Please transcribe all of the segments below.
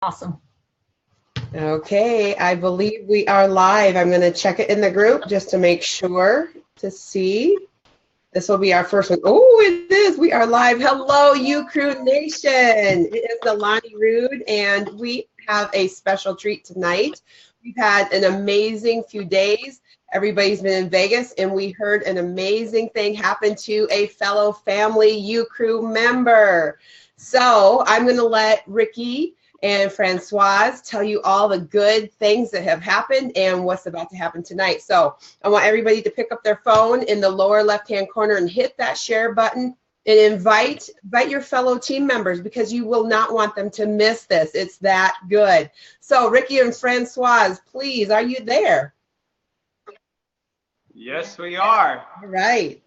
Awesome. Okay, I believe we are live. I'm going to check it in the group just to make sure to see. This will be our first one. Oh, it is. We are live. Hello, You Crew Nation. It is Alani Rude, and we have a special treat tonight. We've had an amazing few days. Everybody's been in Vegas, and we heard an amazing thing happen to a fellow family You Crew member. So I'm going to let Ricky and Francoise tell you all the good things that have happened and what's about to happen tonight. So I want everybody to pick up their phone in the lower left-hand corner and hit that share button and invite your fellow team members, because you will not want them to miss this. It's that good. So Ricky and Francoise, please, are you there? Yes, we are. All right.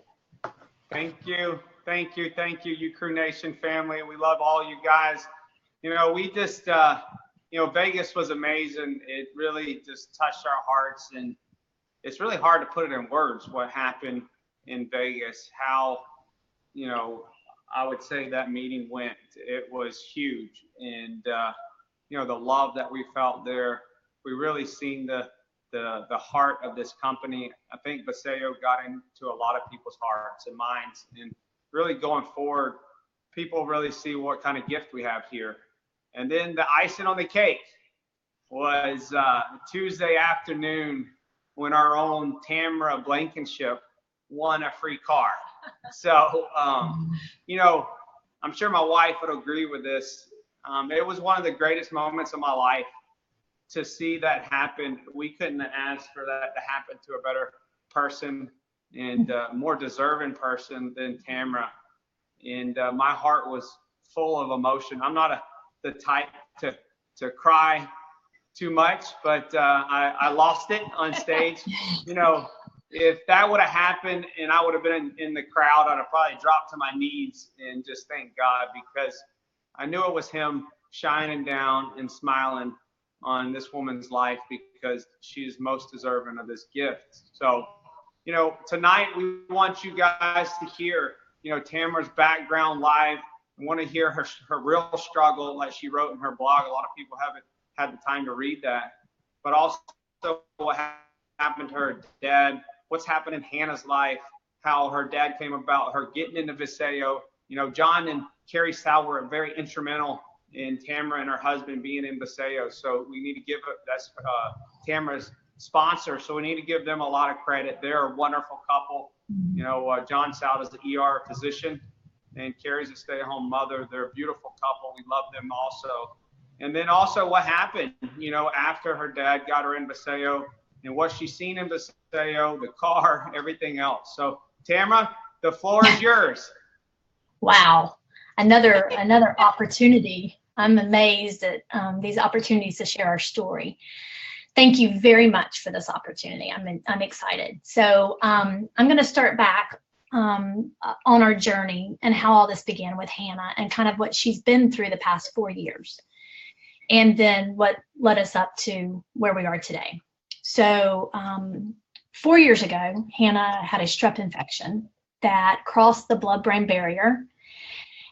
Thank you, You Crew Nation family. We love all you guys. You know, we just, Vegas was amazing. It really just touched our hearts, and it's really hard to put it in words what happened in Vegas, how, I would say that meeting went. It was huge, and, the love that we felt there, we really seen the heart of this company. I think Vasayo got into a lot of people's hearts and minds, and really going forward, people really see what kind of gift we have here. And then the icing on the cake was Tuesday afternoon when our own Tamara Blankenchip won a free car. So, I'm sure my wife would agree with this. It was one of the greatest moments of my life to see that happen. We couldn't have asked for that to happen to a better person and more deserving person than Tamara. And my heart was full of emotion. I'm not the type to cry too much, but I lost it on stage. If that would have happened and I would have been in the crowd, I'd have probably dropped to my knees and just thank God, because I knew it was him shining down and smiling on this woman's life, because she's most deserving of this gift. So, tonight we want you guys to hear, Tamara's background live. I want to hear her real struggle, like she wrote in her blog. A lot of people haven't had the time to read that. But also what happened to her dad, what's happened in Hannah's life, how her dad came about, her getting into Vasayo. John and Carrie Sal were very instrumental in Tamara and her husband being in Vasayo. So we need to give that's Tamara's sponsor. So we need to give them a lot of credit. They're a wonderful couple. John Sal is the ER physician, and Carrie's a stay-at-home mother. They're a beautiful couple. We love them also. And then also what happened, after her dad got her in Vasayo and what she's seen in Vasayo, the car, everything else. So Tamara, the floor is yours. Wow. Another opportunity. I'm amazed at these opportunities to share our story. Thank you very much for this opportunity. I'm excited. So I'm going to start back on our journey and how all this began with Hannah and kind of what she's been through the past 4 years, and then what led us up to where we are today. So 4 years ago, Hannah had a strep infection that crossed the blood-brain barrier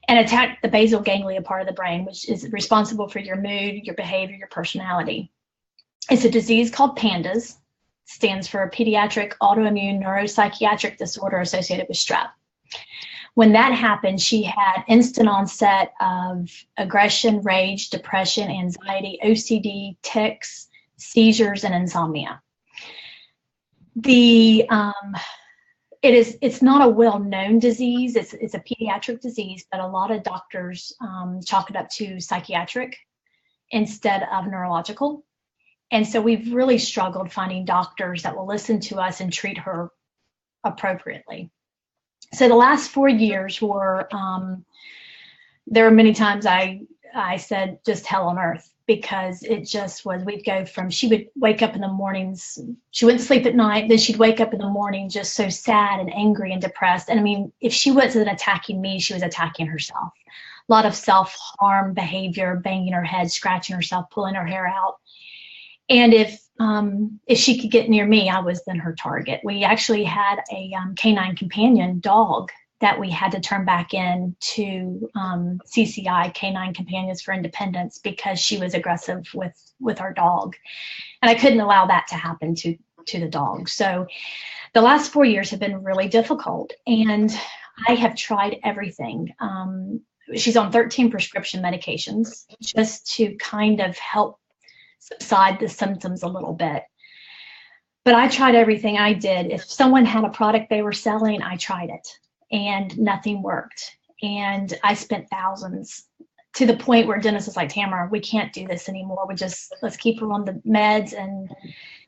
and attacked the basal ganglia part of the brain, which is responsible for your mood, your behavior, your personality. It's a disease called PANDAS. Stands for Pediatric Autoimmune Neuropsychiatric Disorder Associated with Strep. When that happened, she had instant onset of aggression, rage, depression, anxiety, OCD, tics, seizures, and insomnia. It's not a well-known disease. It's a pediatric disease, but a lot of doctors chalk it up to psychiatric instead of neurological. And so we've really struggled finding doctors that will listen to us and treat her appropriately. So the last 4 years were, there were many times I said just hell on earth, because it just was, we'd go from, she would wake up in the mornings, she wouldn't sleep at night, then she'd wake up in the morning just so sad and angry and depressed. And I mean, if she wasn't attacking me, she was attacking herself. A lot of self-harm behavior, banging her head, scratching herself, pulling her hair out. And if she could get near me, I was then her target. We actually had a canine companion dog that we had to turn back in to CCI, Canine Companions for Independence, because she was aggressive with our dog. And I couldn't allow that to happen to the dog. So the last 4 years have been really difficult, and I have tried everything. She's on 13 prescription medications just to kind of help subside the symptoms a little bit. But I tried everything I did. If someone had a product they were selling, I tried it, and nothing worked. And I spent thousands, to the point where Dennis was like, Tamara, we can't do this anymore. Let's keep her on the meds and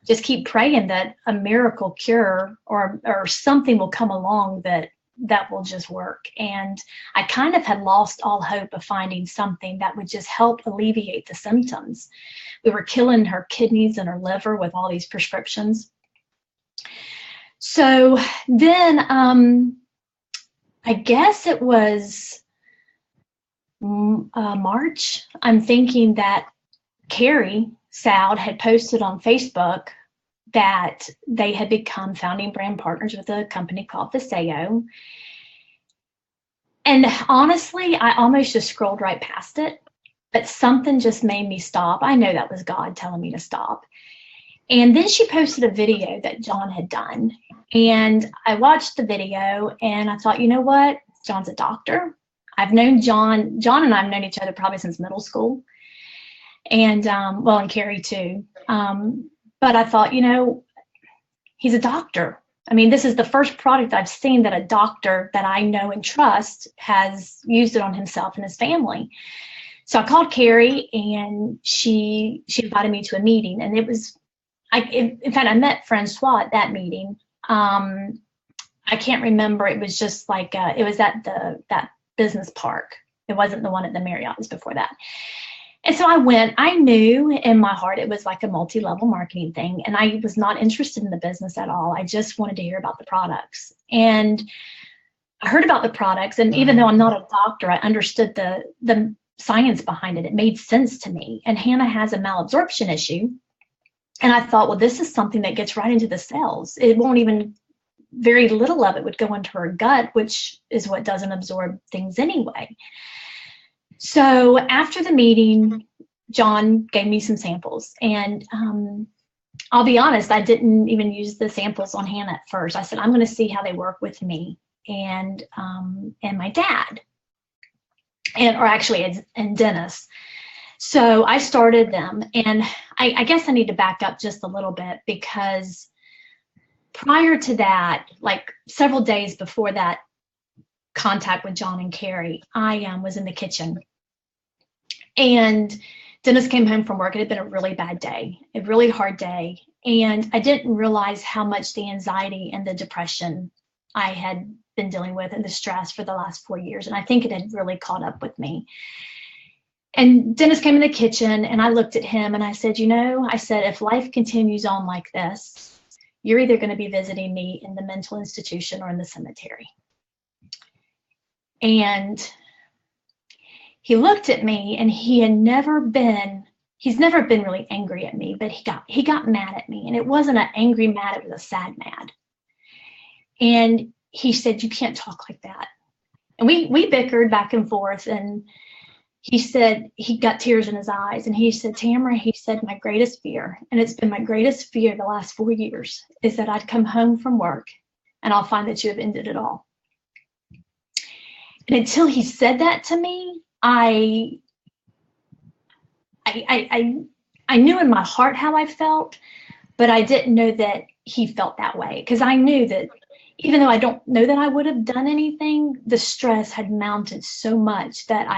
just keep praying that a miracle cure or something will come along that will just work. And I kind of had lost all hope of finding something that would just help alleviate the symptoms. We were killing her kidneys and her liver with all these prescriptions. So then I guess it was March. I'm thinking that Carrie Soud had posted on Facebook that they had become founding brand partners with a company called Vasayo. And honestly, I almost just scrolled right past it, but something just made me stop. I know that was God telling me to stop. And then she posted a video that John had done. And I watched the video and I thought, you know what? John's a doctor. I've known John. John and I have known each other probably since middle school. And well, and Carrie too. But I thought, you know, he's a doctor. I mean, this is the first product I've seen that a doctor that I know and trust has used it on himself and his family. So I called Carrie, and she invited me to a meeting. And it was, in fact, I met Francois at that meeting. I can't remember. It was just like, it was at that business park. It wasn't the one at the Marriott. It was before that. And so I went. I knew in my heart it was like a multi-level marketing thing, and I was not interested in the business at all. I just wanted to hear about the products. And I heard about the products, and even though I'm not a doctor, I understood the science behind it. It made sense to me. And Hannah has a malabsorption issue, and I thought, well, this is something that gets right into the cells. It won't even, very little of it would go into her gut, which is what doesn't absorb things anyway. So after the meeting, John gave me some samples, and I'll be honest, I didn't even use the samples on Hannah at first. I said, I'm going to see how they work with me and my dad, and Dennis. So I started them, and I guess I need to back up just a little bit, because prior to that, like several days before that contact with John and Carrie, I was in the kitchen, and Dennis came home from work. It had been a really bad day, a really hard day, and I didn't realize how much the anxiety and the depression I had been dealing with and the stress for the last 4 years, and I think it had really caught up with me. And Dennis came in the kitchen, and I looked at him and I said, you know, I said, if life continues on like this, you're either going to be visiting me in the mental institution or in the cemetery. And he looked at me, and he's never been really angry at me, but he got mad at me, and it wasn't an angry mad, it was a sad mad. And he said, you can't talk like that. And we bickered back and forth, and he said, he got tears in his eyes, and he said, Tamara, he said, my greatest fear, and it's been my greatest fear the last 4 years, is that I'd come home from work and I'll find that you have ended it all. And until he said that to me, I knew in my heart how I felt, but I didn't know that he felt that way, because I knew that even though I don't know that I would have done anything, the stress had mounted so much that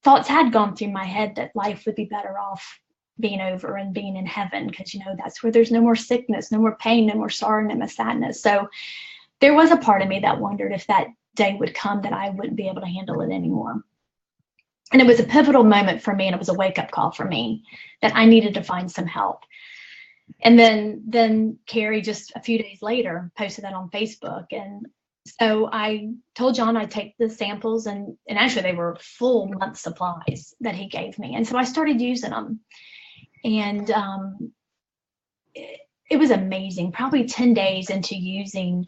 thoughts had gone through my head that life would be better off being over and being in heaven, because, you know, that's where there's no more sickness, no more pain, no more sorrow, no more sadness. So there was a part of me that wondered if that day would come that I wouldn't be able to handle it anymore. And it was a pivotal moment for me, and it was a wake-up call for me that I needed to find some help. And then Carrie, just a few days later, posted that on Facebook. And so I told John I'd take the samples, and actually they were full month supplies that he gave me. And so I started using them. And it was amazing. Probably 10 days into using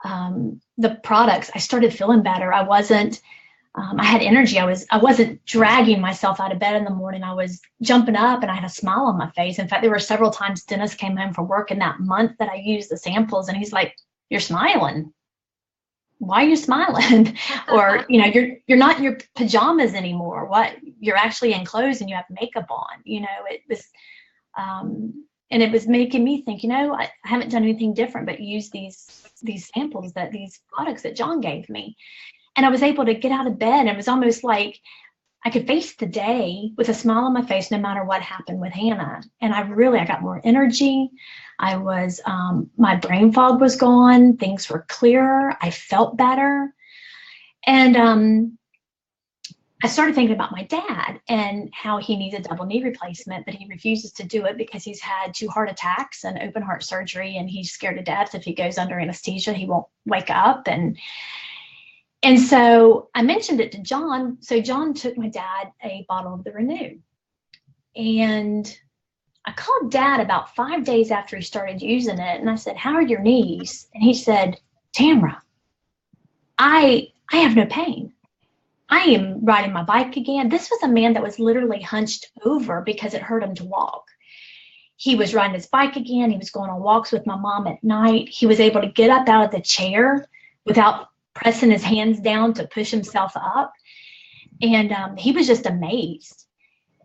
the products, I started feeling better. I had energy. I wasn't dragging myself out of bed in the morning. I was jumping up and I had a smile on my face. In fact, there were several times Dennis came home from work in that month that I used the samples and he's like, "You're smiling. Why are you smiling?" Or, you're not in your pajamas anymore. What? You're actually in clothes and you have makeup on. It was, and it was making me think, I haven't done anything different but use these samples, these products that John gave me. And I was able to get out of bed. And it was almost like I could face the day with a smile on my face, no matter what happened with Hannah. And I got more energy. My brain fog was gone. Things were clearer. I felt better. And I started thinking about my dad and how he needs a double knee replacement, but he refuses to do it because he's had 2 heart attacks and open heart surgery. And he's scared to death if he goes under anesthesia, he won't wake up. And so I mentioned it to John. So John took my dad a bottle of the Renew. And I called Dad about 5 days after he started using it. And I said, "How are your knees?" And he said, "Tamara, I have no pain. I am riding my bike again." This was a man that was literally hunched over because it hurt him to walk. He was riding his bike again. He was going on walks with my mom at night. He was able to get up out of the chair without pressing his hands down to push himself up. And he was just amazed.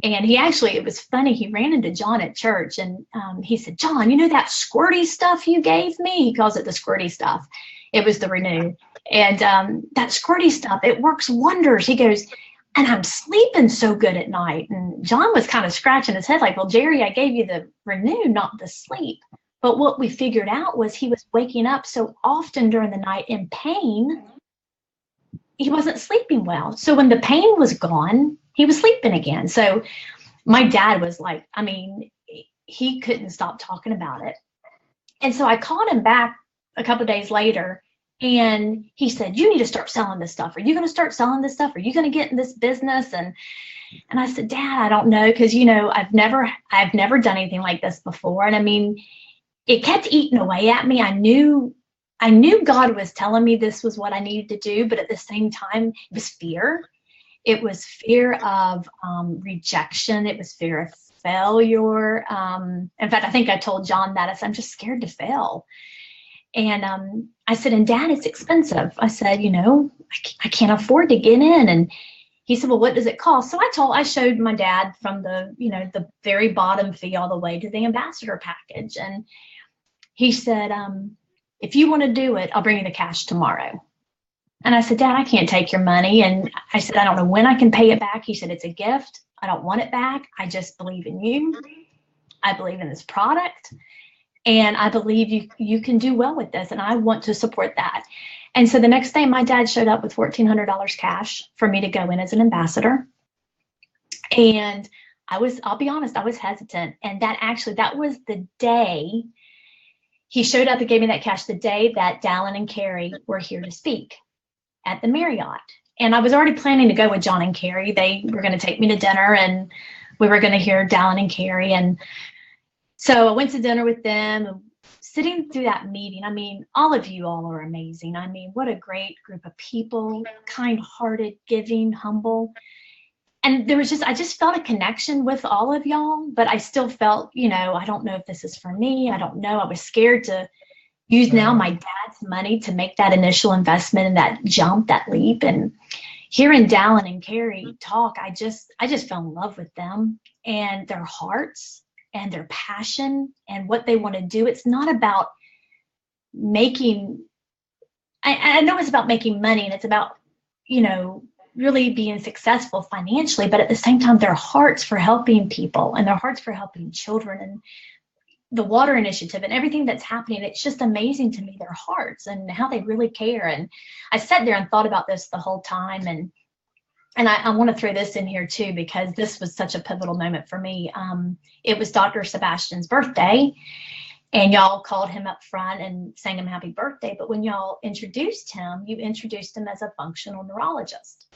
And it was funny, he ran into John at church and he said, "John, that squirty stuff you gave me?" He calls it the squirty stuff. It was the Renew. And that squirty stuff, it works wonders. He goes, "And I'm sleeping so good at night." And John was kind of scratching his head like, "Well, Jerry, I gave you the Renew, not the sleep." But what we figured out was he was waking up so often during the night in pain, he wasn't sleeping well. So when the pain was gone, he was sleeping again. So my dad was like, he couldn't stop talking about it. And so I called him back a couple of days later and he said, "You need to start selling this stuff. Are you going to start selling this stuff? Are you going to get in this business?" And I said, "Dad, I don't know, because I've never done anything like this before." And it kept eating away at me. I knew God was telling me this was what I needed to do, but at the same time, it was fear. It was fear of rejection. It was fear of failure. In fact, I think I told John that. I said, "I'm just scared to fail." And I said, "And Dad, it's expensive." I said, I can't afford to get in. And he said, "Well, what does it cost?" So I showed my dad from the very bottom fee all the way to the ambassador package. And he said, "If you want to do it, I'll bring you the cash tomorrow." And I said, "Dad, I can't take your money." And I said, "I don't know when I can pay it back." He said, "It's a gift. I don't want it back. I just believe in you. I believe in this product. And I believe you can do well with this. And I want to support that." And so the next day, my dad showed up with $1,400 cash for me to go in as an ambassador. And I'll be honest, I was hesitant. And that was the day he showed up and gave me that cash, the day that Dallin and Carrie were here to speak at the Marriott. And I was already planning to go with John and Carrie. They were going to take me to dinner and we were going to hear Dallin and Carrie. And so I went to dinner with them, and sitting through that meeting. All of you all are amazing. What a great group of people, kind-hearted, giving, humble. And I just felt a connection with all of y'all, but I still felt, I don't know if this is for me. I don't know. I was scared to use now my dad's money to make that initial investment and that jump, that leap. And hearing Dallin and Carrie talk, I just fell in love with them and their hearts and their passion and what they want to do. It's not about I know it's about making money and it's about, really being successful financially, but at the same time, their hearts for helping people and their hearts for helping children and the water initiative and everything that's happening. It's just amazing to me, their hearts and how they really care. And I sat there and thought about this the whole time. And I want to throw this in here too, because this was such a pivotal moment for me. It was Dr. Sebastian's birthday. And y'all called him up front and sang him happy birthday. But when y'all introduced him, you introduced him as a functional neurologist.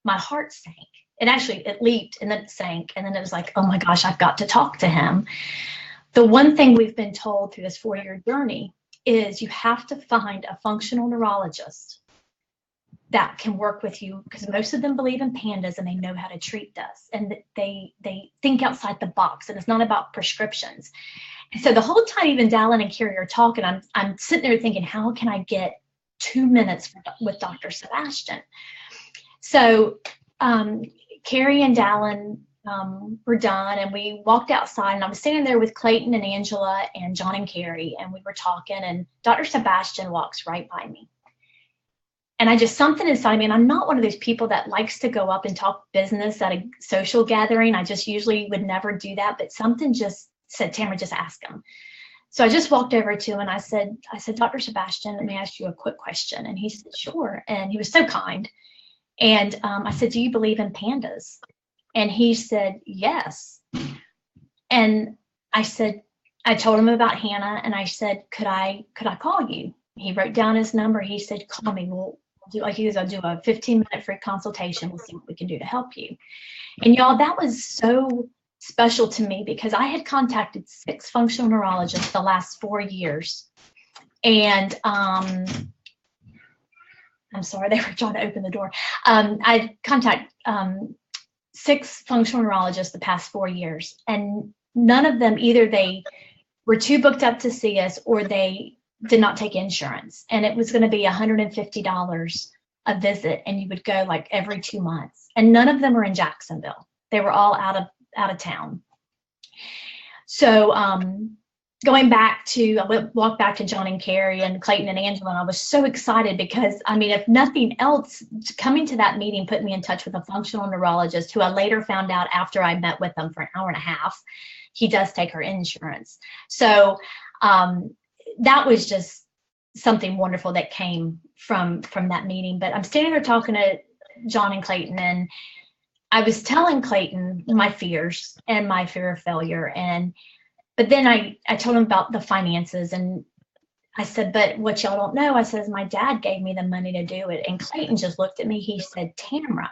My heart sank. It leaped and then it sank. And then it was like, oh my gosh, I've got to talk to him. The one thing we've been told through this 4-year journey is you have to find a functional neurologist that can work with you, because most of them believe in pandas and they know how to treat this, and they think outside the box, and it's not about prescriptions. And so the whole time even Dallin and Carrie are talking, I'm sitting there thinking, how can I get 2 minutes with Dr. Sebastian? So Carrie and Dallin were done, and we walked outside, and I was standing there with Clayton and Angela and John and Carrie, and we were talking, and Dr. Sebastian walks right by me. And something inside me, and I'm not one of those people that likes to go up and talk business at a social gathering. I just usually would never do that, but something just said, Tamara, just ask him. So I just walked over to him and I said, Dr. Sebastian, let me ask you a quick question. And he said, sure. And he was so kind. And I said, do you believe in pandas? And he said, yes. And I told him about Hannah, and I said, could I call you? He wrote down his number. He said, call me. I'll do a 15-minute free consultation. We'll see what we can do to help you. And y'all, that was so special to me, because I had contacted 6 functional neurologists the last 4 years. And I'm sorry, they were trying to open the door. I contacted 6 functional neurologists the past 4 years, and none of them, either they were too booked up to see us or they did not take insurance. And it was going to be $150 a visit, and you would go like every 2 months. And none of them were in Jacksonville. They were all out of town. So going back to, I walked back to John and Carrie and Clayton and Angela, and I was so excited because, I mean, if nothing else, coming to that meeting put me in touch with a functional neurologist who I later found out after I met with them for an hour and a half, he does take her insurance. So that was just something wonderful that came from that meeting. But I'm standing there talking to John and Clayton, and I was telling Clayton my fears and my fear of failure. But then I told him about the finances, and I said, but what y'all don't know, I says, my dad gave me the money to do it. And Clayton just looked at me. He said, Tamara,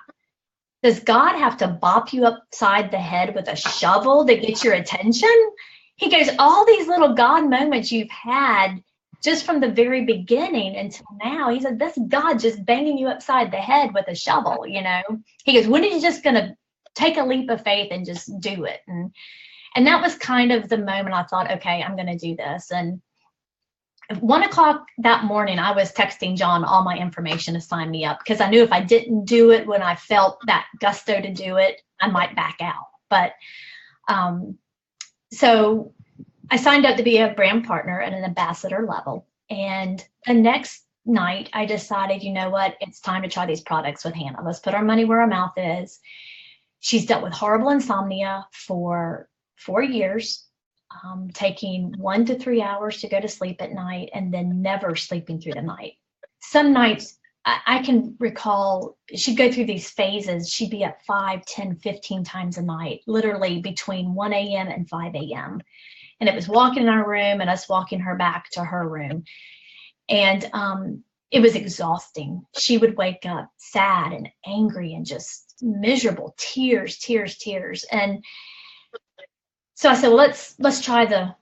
does God have to bop you upside the head with a shovel to get your attention? He goes, all these little God moments you've had just from the very beginning until now, he said, this God just banging you upside the head with a shovel, you know? He goes, when are you just going to take a leap of faith and just do it? And that was kind of the moment I thought, okay, I'm going to do this. And at 1 o'clock that morning, I was texting John all my information to sign me up, because I knew if I didn't do it when I felt that gusto to do it, I might back out. But so I signed up to be a brand partner at an ambassador level. And the next night, I decided, you know what, it's time to try these products with Hannah. Let's put our money where our mouth is. She's dealt with horrible insomnia for 4 years, taking 1 to 3 hours to go to sleep at night, and then never sleeping through the night. Some nights, I can recall, she'd go through these phases. She'd be up 5, 10, 15 times a night, literally between 1 a.m. and 5 a.m. And it was walking in our room and us walking her back to her room. And it was exhausting. She would wake up sad and angry and just miserable, tears. And so I said, well, let's try the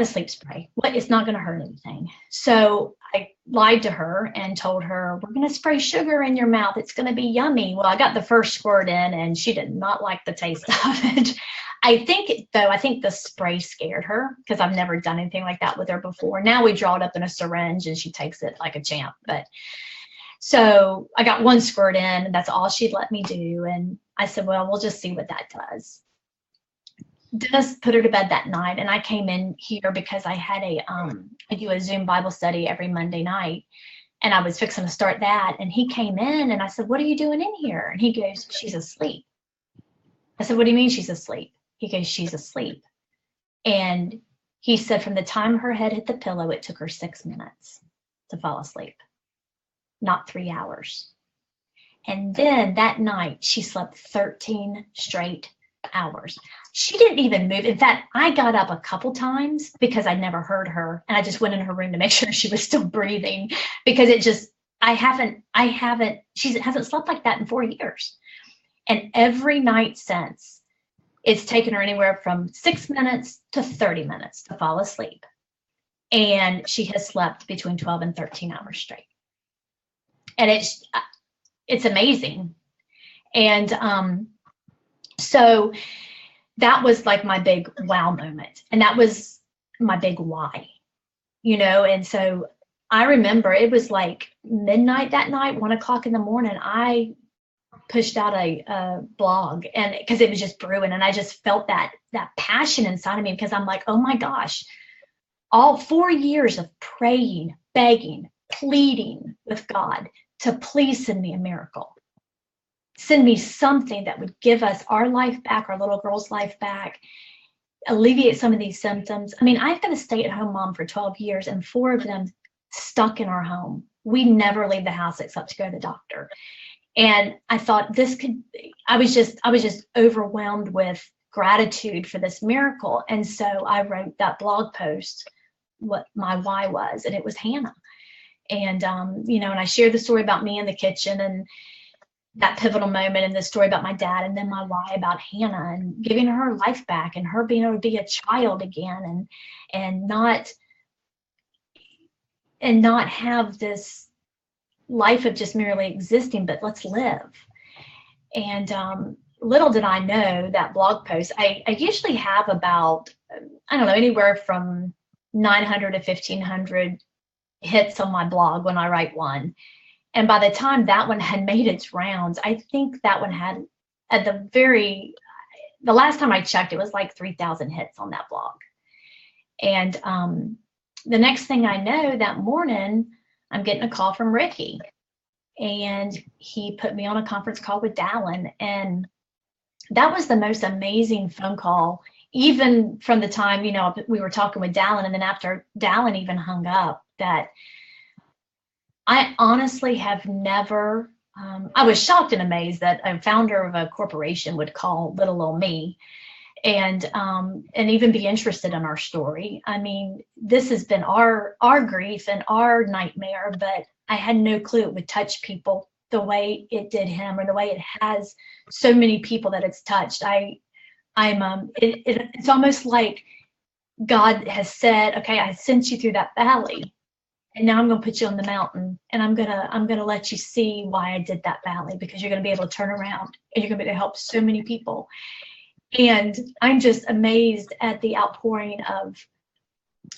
sleep spray. It's not going to hurt anything. So I lied to her and told her, we're going to spray sugar in your mouth. It's going to be yummy. Well, I got the first squirt in, and she did not like the taste of it. I think the spray scared her, because I've never done anything like that with her before. Now we draw it up in a syringe and she takes it like a champ. But so I got 1 squirt in, and that's all she'd let me do. And I said, well, we'll just see what that does. Dennis put her to bed that night, and I came in here because I had I do a Zoom Bible study every Monday night, and I was fixing to start that. And he came in, and I said, what are you doing in here? And he goes, she's asleep. I said, what do you mean she's asleep? He goes, she's asleep. And he said, from the time her head hit the pillow, it took her 6 minutes to fall asleep, not 3 hours. And then that night, she slept 13 straight hours. She didn't even move. In fact, I got up a couple times because I'd never heard her, and I just went in her room to make sure she was still breathing, because she hasn't slept like that in 4 years. And every night since, it's taken her anywhere from 6 minutes to 30 minutes to fall asleep. and she has slept between 12 and 13 hours straight. And it's amazing. And so that was like my big wow moment. And that was my big why, you know? And so I remember it was like midnight that night, 1 o'clock in the morning, I pushed out a blog, and because it was just brewing, and I just felt that passion inside of me, because I'm like, oh my gosh, all 4 years of praying, begging, pleading with God to please send me a miracle. Send me something that would give us our life back, our little girl's life back, alleviate some of these symptoms. I mean, I've been a stay-at-home mom for 12 years, and 4 of them stuck in our home. We never leave the house except to go to the doctor. And I thought this could, I was just overwhelmed with gratitude for this miracle. And so I wrote that blog post, what my why was, and it was Hannah. And, you know, and I shared the story about me in the kitchen and that pivotal moment, and the story about my dad, and then my why about Hannah and giving her life back, and her being able to be a child again, and not have this life of just merely existing, but let's live. And little did I know that blog post, I usually have about, I don't know, anywhere from 900 to 1500 hits on my blog when I write one. And by the time that one had made its rounds, I think that one had, at the last time I checked, it was like 3,000 hits on that blog. And the next thing I know, that morning, I'm getting a call from Ricky, and he put me on a conference call with Dallin. And that was the most amazing phone call, even from the time, you know, we were talking with Dallin, and then after Dallin even hung up, that I honestly have never, I was shocked and amazed that a founder of a corporation would call little old me and even be interested in our story. I mean, this has been our grief and our nightmare, but I had no clue it would touch people the way it did him, or the way it has so many people that it's touched. It's almost like God has said, okay, I sent you through that valley, and now I'm going to put you on the mountain, and I'm gonna let you see why I did that valley, because you're going to be able to turn around, and you're going to be able to help so many people. And I'm just amazed at the outpouring of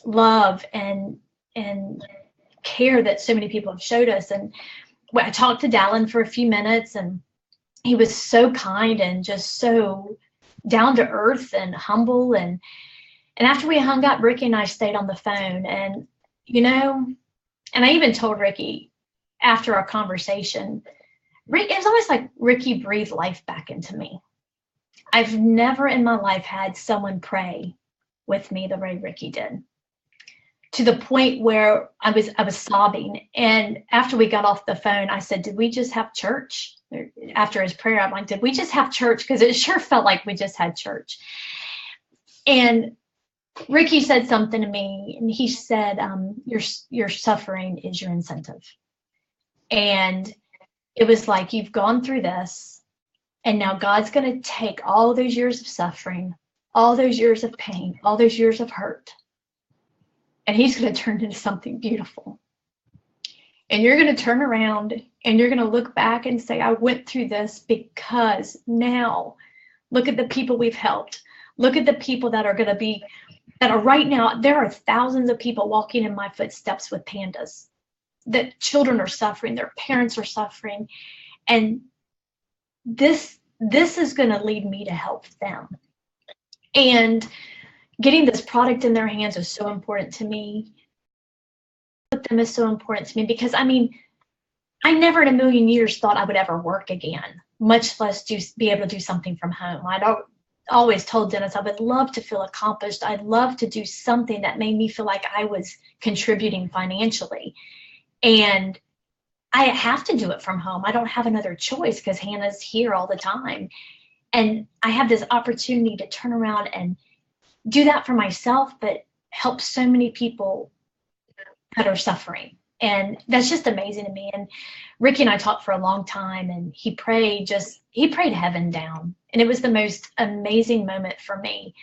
love and care that so many people have showed us. And I talked to Dallin for a few minutes, and he was so kind and just so down to earth and humble. And after we hung up, Ricky and I stayed on the phone, and, you know, and I even told Ricky after our conversation, it was almost like Ricky breathed life back into me. I've never in my life had someone pray with me the way Ricky did, to the point where I was sobbing. And after we got off the phone, I said, did we just have church? After his prayer, I'm like, did we just have church? Because it sure felt like we just had church. And Ricky said something to me, and he said, your suffering is your incentive. And it was like, you've gone through this, and now God's going to take all those years of suffering, all those years of pain, all those years of hurt, and he's going to turn it into something beautiful. And you're going to turn around, and you're going to look back and say, I went through this because now look at the people we've helped. Look at the people that are right now. There are thousands of people walking in my footsteps with pandas. That children are suffering, their parents are suffering, and this is going to lead me to help them. And getting this product in their hands is so important to me. With them is so important to me, because, I mean, I never in a million years thought I would ever work again, much less be able to do something from home. I'd always told Dennis I would love to feel accomplished. I'd love to do something that made me feel like I was contributing financially. And I have to do it from home. I don't have another choice, because Hannah's here all the time. And I have this opportunity to turn around and do that for myself, but help so many people that are suffering. And that's just amazing to me. And Ricky and I talked for a long time, and he prayed heaven down. And it was the most amazing moment for me,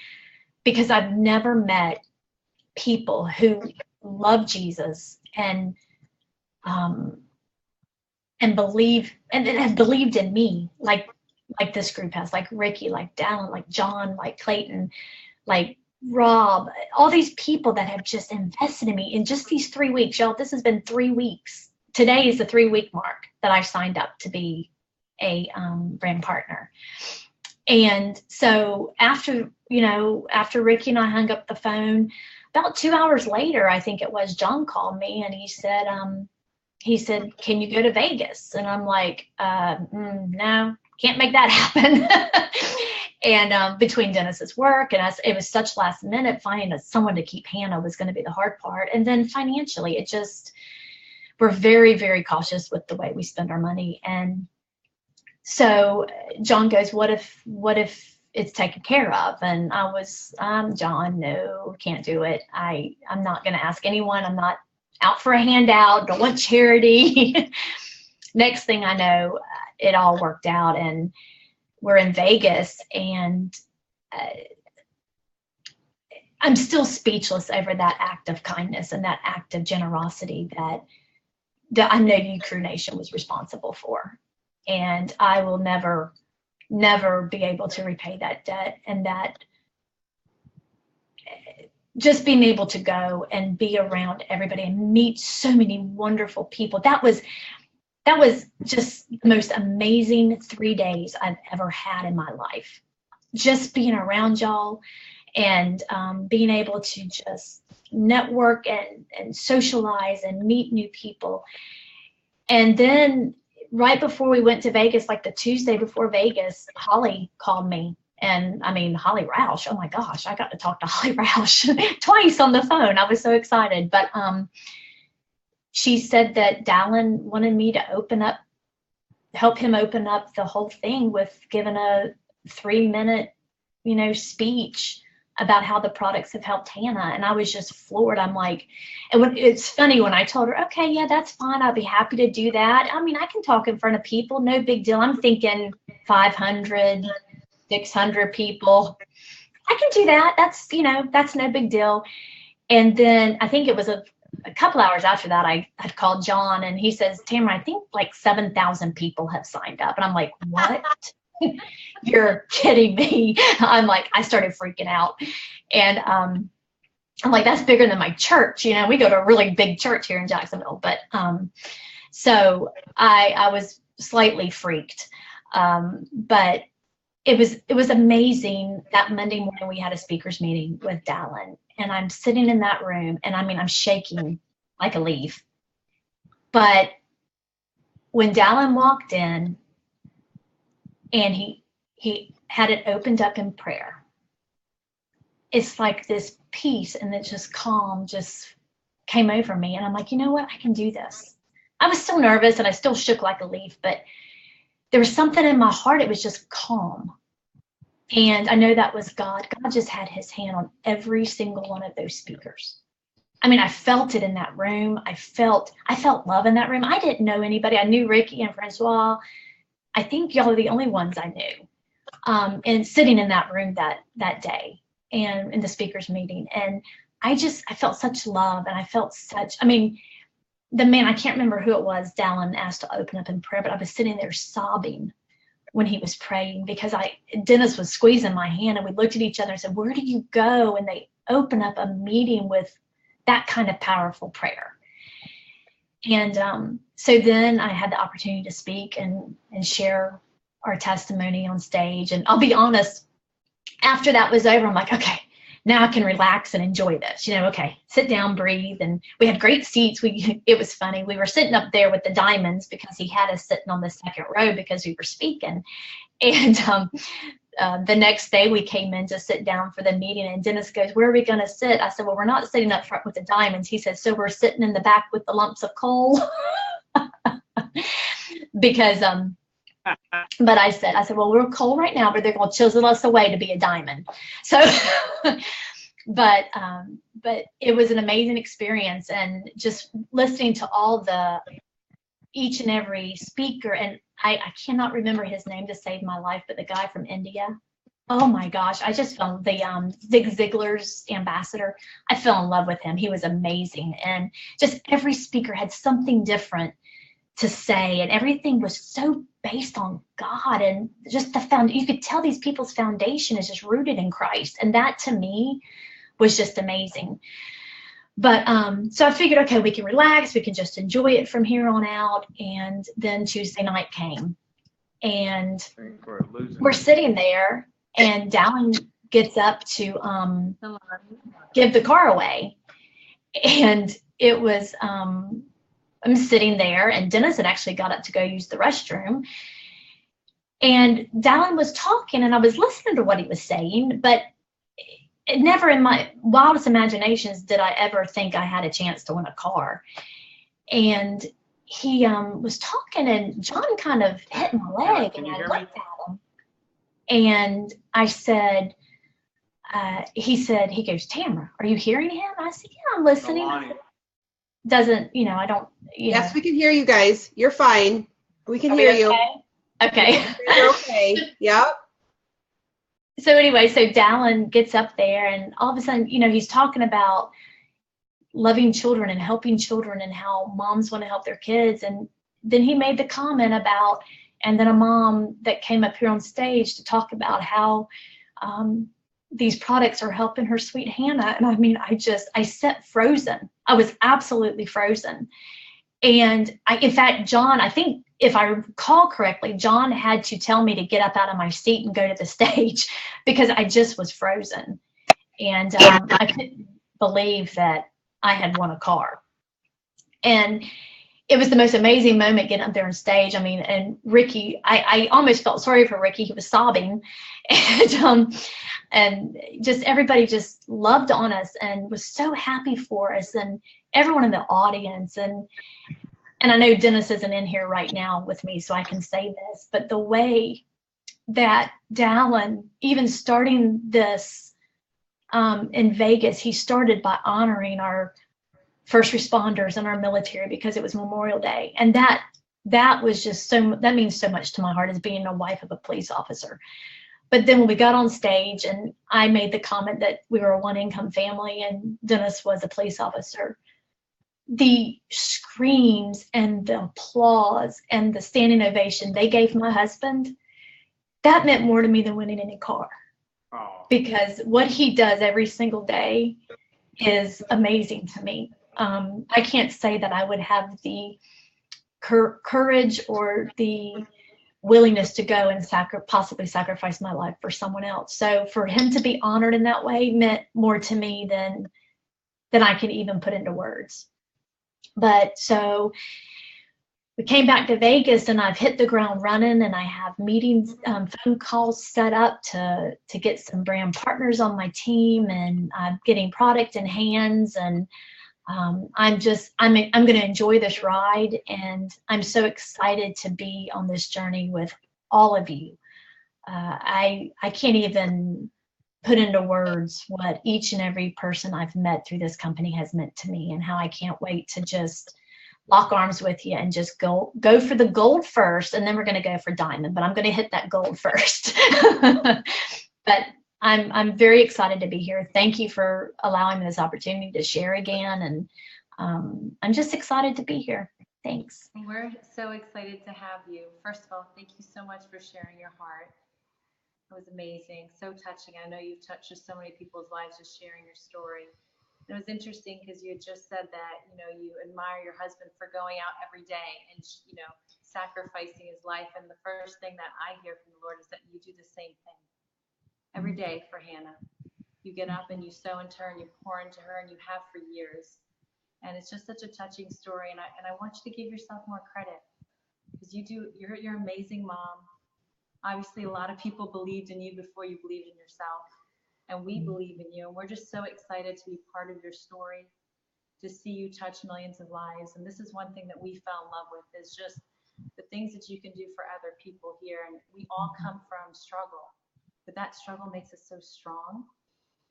because I've never met people who love Jesus and believe and have believed in me, like this group has, like Ricky, like Dallin, like John, like Clayton, like Rob, all these people that have just invested in me in just these 3 weeks, y'all. This has been 3 weeks. Today is the 3-week mark that I've signed up to be a brand partner. And so after Ricky and I hung up the phone, about 2 hours later, I think it was, John called me and he said, can you go to Vegas? And I'm like, no, can't make that happen. And between Dennis's work and us, it was such last minute. Finding someone to keep Hannah was going to be the hard part. And then financially, we're very, very cautious with the way we spend our money. And so John goes, what if it's taken care of? And I was, John, no, can't do it. I'm not going to ask anyone. I'm not out for a handout. Don't want charity. Next thing I know, it all worked out, and we're in Vegas, and I'm still speechless over that act of kindness and that act of generosity that I know you Crew Nation was responsible for. And I will never be able to repay that debt. And that just being able to go and be around everybody and meet so many wonderful people, that was just the most amazing 3 days I've ever had in my life. Just being around y'all and being able to just network and socialize and meet new people. And then right before we went to Vegas, like the Tuesday before Vegas, Holly called me. And I mean, Holly Roush, oh my gosh, I got to talk to Holly Roush twice on the phone. I was so excited. But she said that Dallin wanted me to help him open up the whole thing with giving a 3-minute, speech about how the products have helped Hannah. And I was just floored. I'm like, and it's funny when I told her, okay, yeah, that's fine. I'll be happy to do that. I mean, I can talk in front of people, no big deal. I'm thinking 500, 600 people. I can do that. That's no big deal. And then I think it was a couple hours after that, I had called John and he says, Tamara, I think like 7,000 people have signed up. And I'm like, what? You're kidding me. I'm like, I started freaking out. And I'm like, that's bigger than my church. We go to a really big church here in Jacksonville. But so I was slightly freaked. But it was amazing. That Monday morning we had a speakers meeting with Dallin, and I'm sitting in that room, and I mean, I'm shaking like a leaf. But when Dallin walked in and he had it opened up in prayer, it's like this peace and then just calm just came over me. And I'm like, you know what? I can do this. I was still nervous and I still shook like a leaf, but there was something in my heart. It was just calm. And I know that was God. God just had his hand on every single one of those speakers. I mean, I felt it in that room. I felt love in that room. I didn't know anybody. I knew Ricky and Francois. I think y'all are the only ones I knew. And sitting in that room that day and in the speakers meeting. And I felt such love, and I felt the man, I can't remember who it was, Dallin asked to open up in prayer, but I was sitting there sobbing when he was praying because Dennis was squeezing my hand, and we looked at each other and said, where do you go? And they open up a meeting with that kind of powerful prayer. And so then I had the opportunity to speak and share our testimony on stage. And I'll be honest, after that was over, I'm like, okay, now I can relax and enjoy this. Okay, sit down, breathe. And we had great seats. It was funny. We were sitting up there with the diamonds because he had us sitting on the second row because we were speaking. And the next day we came in to sit down for the meeting, and Dennis goes, where are we going to sit? I said, well, we're not sitting up front with the diamonds. He said, so we're sitting in the back with the lumps of coal. Because but I said, well, we're coal right now, but they're going to chisel us away to be a diamond. So, but it was an amazing experience, and just listening to each and every speaker. And I cannot remember his name to save my life, but the guy from India, Oh my gosh, I just fell the Zig Ziglar's ambassador. I fell in love with him. He was amazing, and just every speaker had something different to say, and everything was so based on God, and just the found. You could tell these people's foundation is just rooted in Christ, and that to me was just amazing. But so I figured, okay, we can relax, we can just enjoy it from here on out. And then Tuesday night came, and we're sitting there, and Dallin gets up to give the car away. And it was, I'm sitting there, and Dennis had actually got up to go use the restroom. And Dallin was talking, and I was listening to what he was saying, but never in my wildest imaginations did I ever think I had a chance to win a car. And he was talking, and John kind of hit my leg, and I looked at him, and I said, he goes, Tamara, are you hearing him? I said, yeah, I'm listening. Doesn't, I don't, Yes, we can hear you guys. You're fine. We can hear you. Okay. You're okay. Yep. So anyway, so Dallin gets up there, and all of a sudden, he's talking about loving children and helping children and how moms want to help their kids. And then he made the comment about, and then a mom that came up here on stage to talk about how these products are helping her sweet Hannah. And I mean, I sat frozen. I was absolutely frozen. And in fact, John, I think if I recall correctly, John had to tell me to get up out of my seat and go to the stage because I just was frozen. And I couldn't believe that I had won a car. And it was the most amazing moment getting up there on stage. I mean, and Ricky, I almost felt sorry for Ricky. He was sobbing. And just everybody just loved on us and was so happy for us, and everyone in the audience. And I know Dennis isn't in here right now with me, so I can say this, but the way that Dallin, even starting this in Vegas, he started by honoring our first responders and our military because it was Memorial Day. And that was just that means so much to my heart as being a wife of a police officer. But then when we got on stage and I made the comment that we were a one-income family and Dennis was a police officer, the screams and the applause and the standing ovation they gave my husband, that meant more to me than winning any car. Oh. Because what he does every single day is amazing to me. I can't say that I would have the courage or the willingness to go and possibly sacrifice my life for someone else. So for him to be honored in that way meant more to me than I can even put into words. But so we came back to Vegas, and I've hit the ground running, and I have meetings, phone calls set up to get some brand partners on my team, and I'm getting product in hands, and I'm going to enjoy this ride, and I'm so excited to be on this journey with all of you. I can't even put into words what each and every person I've met through this company has meant to me, and how I can't wait to just lock arms with you and just go for the gold first, and then we're going to go for diamond, but I'm going to hit that gold first. But I'm very excited to be here. Thank you for allowing me this opportunity to share again, and I'm just excited to be here. Thanks. We're so excited to have you. First of all, thank you so much for sharing your heart. It was amazing, so touching. I know you've touched just so many people's lives just sharing your story. It was interesting because you had just said that, you admire your husband for going out every day and, sacrificing his life. And the first thing that I hear from the Lord is that you do the same thing every day for Hannah. You get up and you sow into her and you pour into her, and you have for years. And it's just such a touching story. And I want you to give yourself more credit because you're an amazing mom. Obviously, a lot of people believed in you before you believed in yourself. And we believe in you. And we're just so excited to be part of your story, to see you touch millions of lives. And this is one thing that we fell in love with, is just the things that you can do for other people here. And we all come from struggle, but that struggle makes us so strong.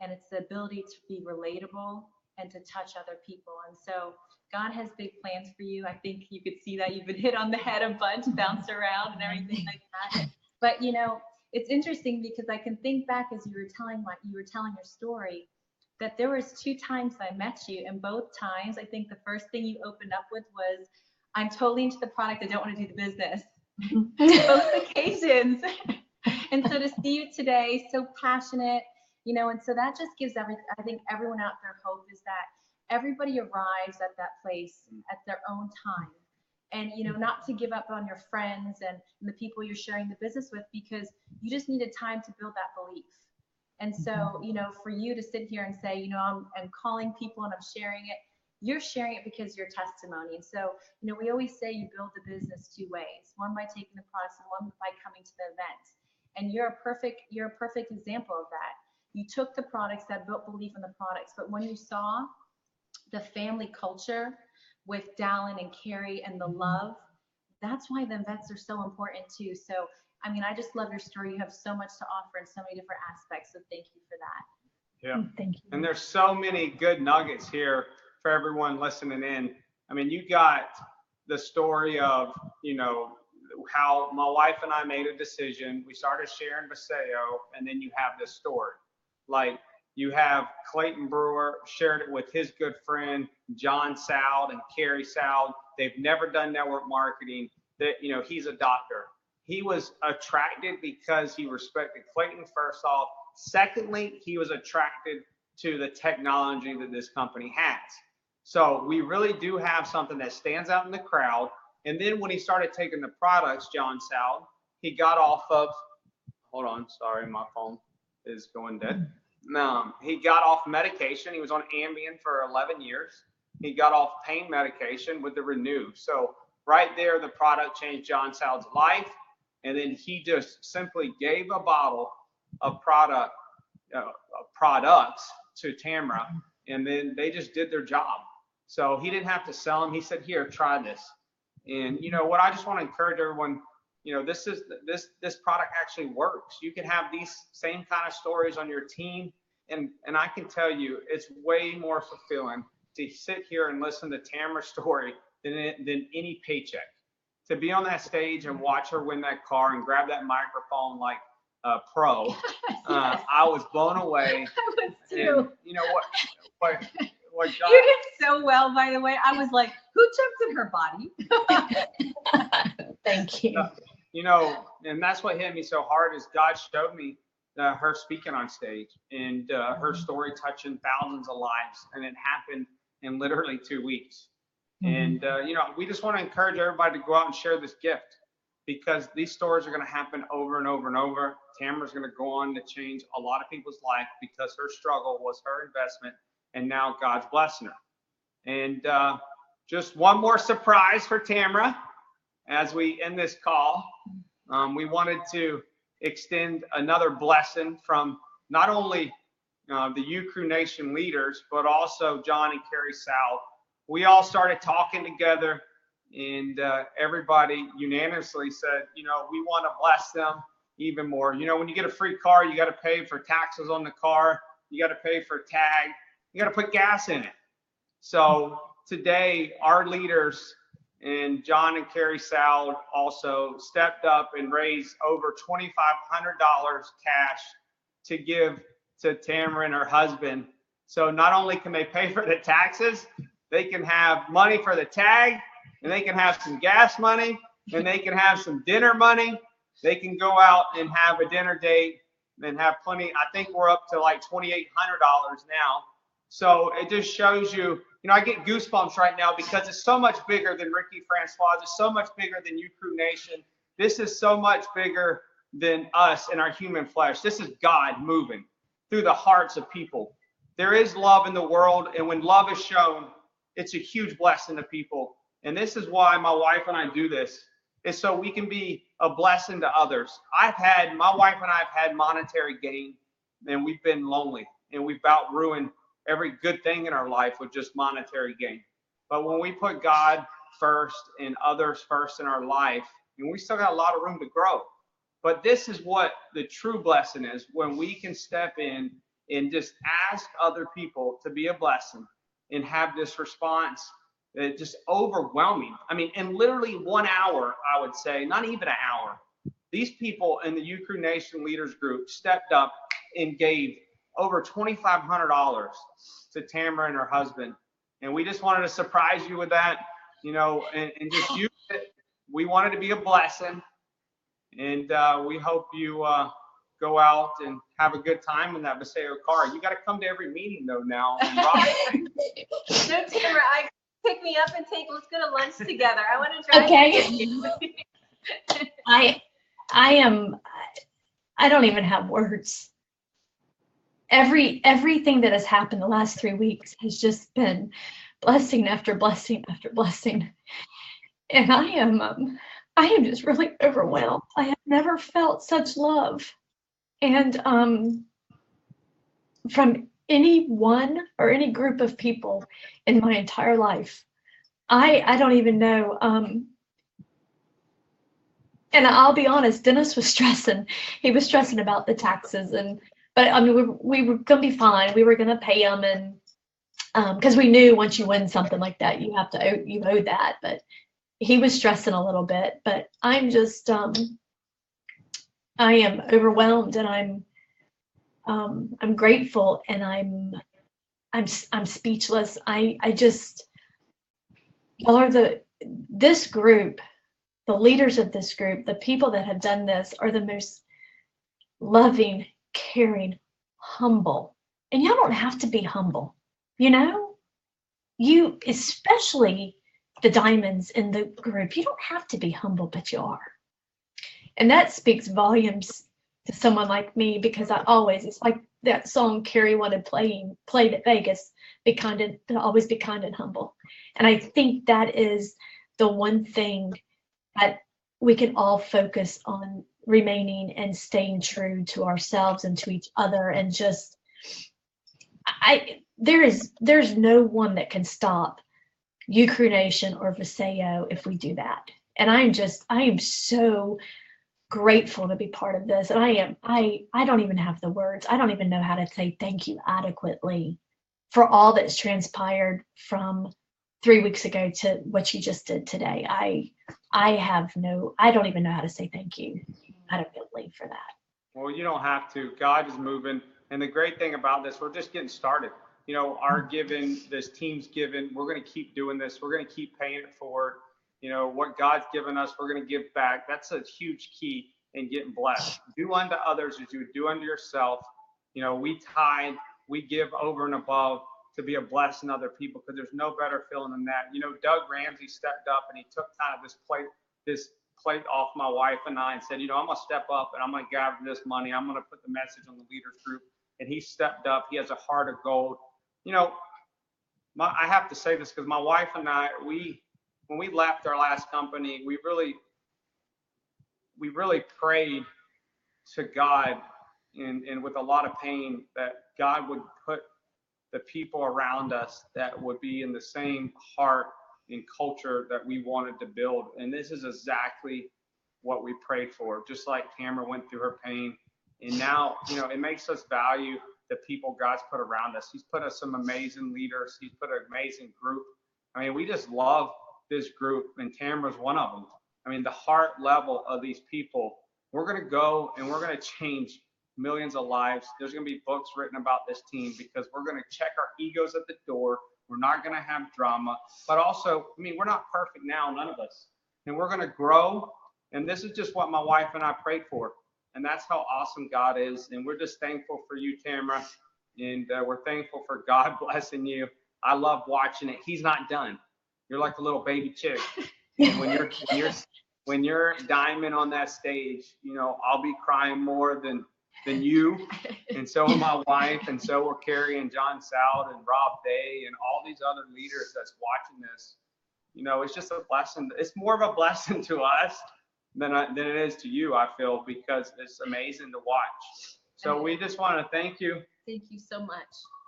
And it's the ability to be relatable and to touch other people. And so God has big plans for you. I think you could see that you've been hit on the head a bunch, bounced around and everything like that. But it's interesting because I can think back as you were telling your story, that there was 2 times I met you, and both times I think the first thing you opened up with was, I'm totally into the product, I don't want to do the business. Both occasions. And so to see you today, so passionate, you know, and so that just gives I think everyone out there hope, is that everybody arrives at that place at their own time. And, you know, not to give up on your friends and the people you're sharing the business with, because you just needed time to build that belief. And so, you know, for you to sit here and say, you know, I'm calling people and I'm sharing it, you're sharing it because your testimony. And so, you know, we always say you build the business 2 ways, one by taking the products and one by coming to the event. And you're a perfect example of that. You took the products, that built belief in the products, but when you saw the family culture with Dallin and Carrie and the love, that's why the events are so important too. So, I mean, I just love your story. You have so much to offer in so many different aspects. So thank you for that. Yeah. Thank you. And there's so many good nuggets here for everyone listening in. I mean, you got the story of, you know, how my wife and I made a decision. We started sharing Vasayo, and then you have this story. Like, you have Clayton Brewer shared it with his good friend, John Soud and Carrie Soud. They've never done network marketing. That, you know, he's a doctor. He was attracted because he respected Clayton, first off. Secondly, he was attracted to the technology that this company has. So we really do have something that stands out in the crowd. And then when he started taking the products, John Soud, he got off of, hold on, sorry, my phone is going dead. He got off medication. He was on Ambien for 11 years. He got off pain medication with the Renew. So right there, the product changed John Soud's life. And then he just simply gave a bottle of products to Tamara, and then they just did their job. So he didn't have to sell them. He said, here, try this. And you know what, I just want to encourage everyone, you know, this product actually works. You can have these same kind of stories on your team. And I can tell you, it's way more fulfilling to sit here and listen to Tamara's story than any paycheck. To be on that stage and watch her win that car and grab that microphone like a pro, Yes. I was blown away. I was too. And you know what John, You did so well, by the way. I was like, who jumps in her body? Thank you. you know, and that's what hit me so hard is God showed me her speaking on stage and her story touching thousands of lives, and it happened in literally 2 weeks. And, you know, we just want to encourage everybody to go out and share this gift, because these stories are going to happen over and over and over. Tamara's going to go on to change a lot of people's life because her struggle was her investment, and now God's blessing her. And just one more surprise for Tamara as we end this call. We wanted to extend another blessing from not only the U-Crew Nation leaders, but also John and Carrie Soud. We all started talking together, and everybody unanimously said, you know, we want to bless them even more. You know, when you get a free car, you got to pay for taxes on the car. You got to pay for a tag. You got to put gas in it. So today, our leaders and John and Carrie Soud also stepped up and raised over $2,500 cash to give to Tamara and her husband. So not only can they pay for the taxes, they can have money for the tag, and they can have some gas money, and they can have some dinner money. They can go out and have a dinner date and have plenty. I think we're up to like $2,800 now. So it just shows you, you know, I get goosebumps right now because it's so much bigger than Ricky Francois. It's so much bigger than U-Crew Nation. This is so much bigger than us and our human flesh. This is God moving through the hearts of people. There is love in the world, and when love is shown, it's a huge blessing to people. And this is why my wife and I do this, is so we can be a blessing to others. My wife and I have had monetary gain, and we've been lonely, and we've about ruined every good thing in our life with just monetary gain. But when we put God first and others first in our life, and we still got a lot of room to grow. But this is what the true blessing is, when we can step in and just ask other people to be a blessing and have this response just overwhelming. I mean, in literally 1 hour, I would say, not even an hour, These people in the U Crew Nation Leaders Group stepped up and gave over $2,500 to Tamara and her husband. And we just wanted to surprise you with that, you know, and just use it. We wanted to be a blessing. And we hope you go out and have a good time in that Vasayo car. You got to come to every meeting, though, now. No, Tamara, pick me up and let's go to lunch together. I want to drive. Okay. I don't even have words. Everything that has happened the last 3 weeks has just been blessing after blessing after blessing. And I am just really overwhelmed. I have never felt such love. And from anyone or any group of people in my entire life. I don't even know. And I'll be honest, Dennis was stressing. He was stressing about the taxes, but I mean, we were gonna be fine. We were gonna pay him, and because we knew once you win something like that, you owe that. But he was stressing a little bit. But I'm just I am overwhelmed, and I'm grateful, and I'm speechless. I just, y'all are this group. The leaders of this group, the people that have done this, are the most loving, caring, humble. And y'all don't have to be humble, you know? You, especially the diamonds in the group, you don't have to be humble, but you are. And that speaks volumes to someone like me, because it's like that song Carrie wanted played at Vegas, always be kind and humble. And I think that is the one thing that we can all focus on, remaining and staying true to ourselves and to each other. And just, there's no one that can stop U Crew Nation or Vasayo if we do that. And I am so grateful to be part of this. And I don't even have the words. I don't even know how to say thank you adequately for all that's transpired from 3 weeks ago to what you just did today. I don't even know how to say thank you adequately for that. Well, you don't have to. God is moving. And the great thing about this, we're just getting started. You know, our giving, this team's giving, we're going to keep doing this. We're going to keep paying it forward. You know, what God's given us, we're going to give back. That's a huge key in getting blessed. Do unto others as you would do unto yourself. You know, we tithe, we give over and above to be a blessing to other people, because there's no better feeling than that. You know, Doug Ramsey stepped up and he took kind of this plate off my wife and I and said, you know, I'm going to step up and I'm going to gather this money. I'm going to put the message on the leaders group. And he stepped up. He has a heart of gold. You know, I have to say this because my wife and I, when we left our last company, we really prayed to God and with a lot of pain that God would put the people around us that would be in the same heart and culture that we wanted to build. And this is exactly what we prayed for, just like Tamara went through her pain. And now, you know, it makes us value the people God's put around us. He's put us some amazing leaders. He's put an amazing group. I mean, we just love this group, and Tamara's one of them. I mean, the heart level of these people, we're going to go and we're going to change millions of lives. There's going to be books written about this team, because we're going to check our egos at the door. We're not going to have drama, but also, I mean, we're not perfect now, none of us, and we're going to grow. And this is just what my wife and I prayed for. And that's how awesome God is. And we're just thankful for you, Tamara. And we're thankful for God blessing you. I love watching it. He's not done. You're like a little baby chick. And when you're diamond on that stage, you know, I'll be crying more than you. And so will my wife, and so will Carrie and John Soud and Rob Day and all these other leaders that's watching this. You know, it's just a blessing. It's more of a blessing to us than it is to you, I feel, because it's amazing to watch. So we just want to thank you. Thank you so much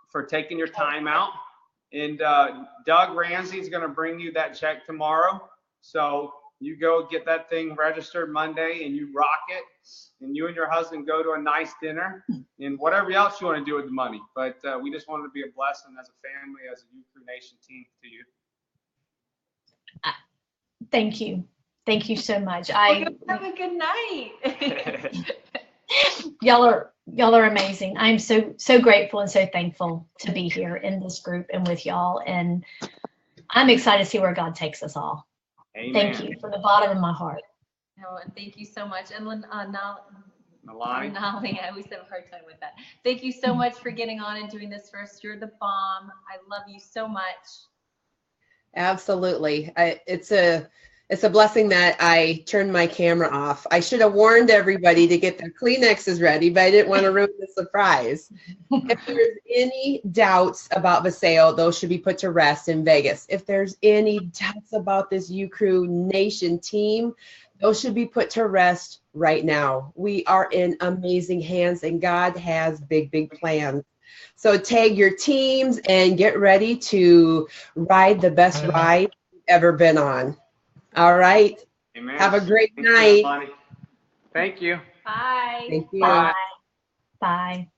for taking your time out. And Doug Ramsey is going to bring you that check tomorrow. So you go get that thing registered Monday and you rock it. And you and your husband go to a nice dinner and whatever else you want to do with the money. But we just wanted to be a blessing as a family, as a U Crew Nation team to you. Thank you. Thank you so much. Have a good night. Y'all are amazing. I'm so grateful and so thankful to be here in this group and with y'all. And I'm excited to see where God takes us all. Amen. Thank you from the bottom of my heart. No, and thank you so much. And Nalani? Nolly, I always have a hard time with that. Thank you so much for getting on and doing this for us. You're the bomb. I love you so much. Absolutely. It's a blessing that I turned my camera off. I should have warned everybody to get their Kleenexes ready, but I didn't want to ruin the surprise. If there's any doubts about Vasayo, those should be put to rest in Vegas. If there's any doubts about this U-Crew Nation team, those should be put to rest right now. We are in amazing hands, and God has big, big plans. So tag your teams and get ready to ride the best ride you've ever been on. All right. Amen. Have a great Thank you, night. Nalani. Thank you. Bye. Thank you. Bye. Bye.